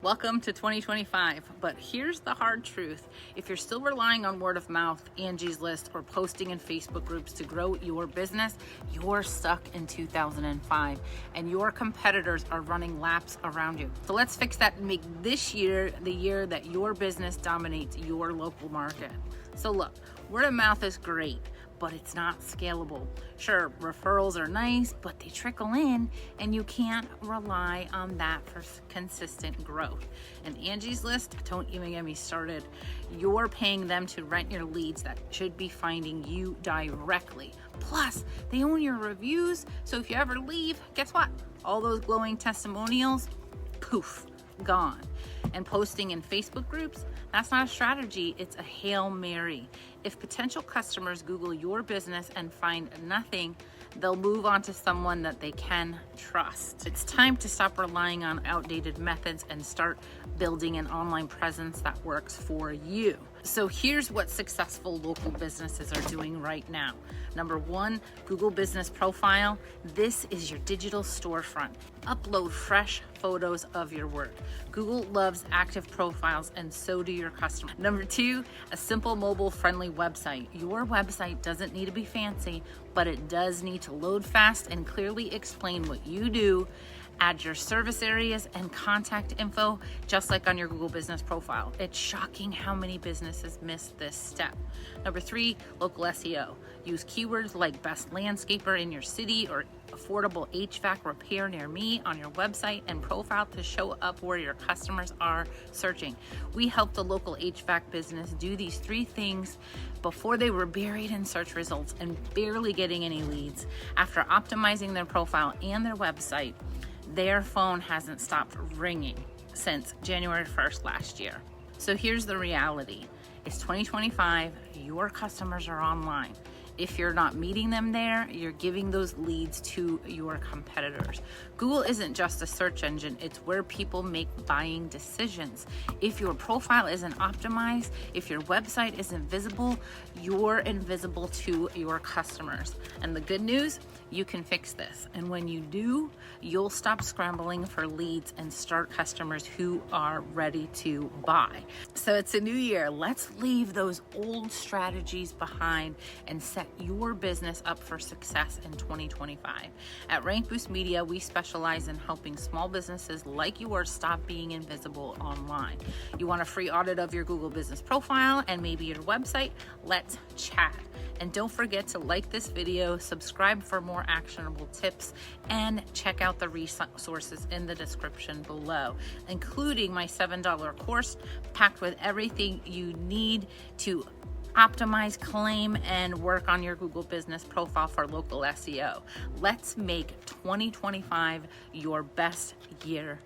Welcome to 2025, but here's the hard truth. If you're still relying on word of mouth, Angie's List, or posting in Facebook groups to grow your business, you're stuck in 2005 and your competitors are running laps around you. So let's fix that and make this year the year that your business dominates your local market. So look, word of mouth is great, but it's not scalable. Sure, referrals are nice, but they trickle in and you can't rely on that for consistent growth. And Angie's List, don't even get me started. You're paying them to rent your leads that should be finding you directly. Plus, they own your reviews, so if you ever leave, guess what? All those glowing testimonials, poof, gone. And posting in Facebook groups, that's not a strategy, it's a Hail Mary. If potential customers Google your business and find nothing, they'll move on to someone that they can trust. It's time to stop relying on outdated methods and start building an online presence that works for you. So here's what successful local businesses are doing right now. Number one, Google Business Profile. This is your digital storefront. Upload fresh photos of your work. Google loves active profiles and so do your customers. Number two, a simple mobile-friendly website. Your website doesn't need to be fancy, but it does need to load fast and clearly explain what you do. Add your service areas and contact info, just like on your Google Business Profile. It's shocking how many businesses miss this step. Number three, local SEO. Use keywords like best landscaper in your city or affordable HVAC repair near me on your website and profile to show up where your customers are searching. We helped the local HVAC business do these three things before they were buried in search results and barely getting any leads. After optimizing their profile and their website, their phone hasn't stopped ringing since January 1st last year. So here's the reality. It's 2025, your customers are online. If you're not meeting them there, you're giving those leads to your competitors. Google isn't just a search engine, it's where people make buying decisions. If your profile isn't optimized, if your website isn't visible, you're invisible to your customers. And the good news, you can fix this. And when you do, you'll stop scrambling for leads and start customers who are ready to buy. So it's a new year. Let's leave those old strategies behind and set your business up for success in 2025. At Rank Boost Media, we specialize in helping small businesses like yours stop being invisible online. You want a free audit of your Google Business Profile and maybe your website? Let's chat. And don't forget to like this video, subscribe for more actionable tips, and check out the resources in the description below, including my $7 course packed with everything you need to optimize, claim, and work on your Google Business Profile for local SEO. Let's make 2025 your best year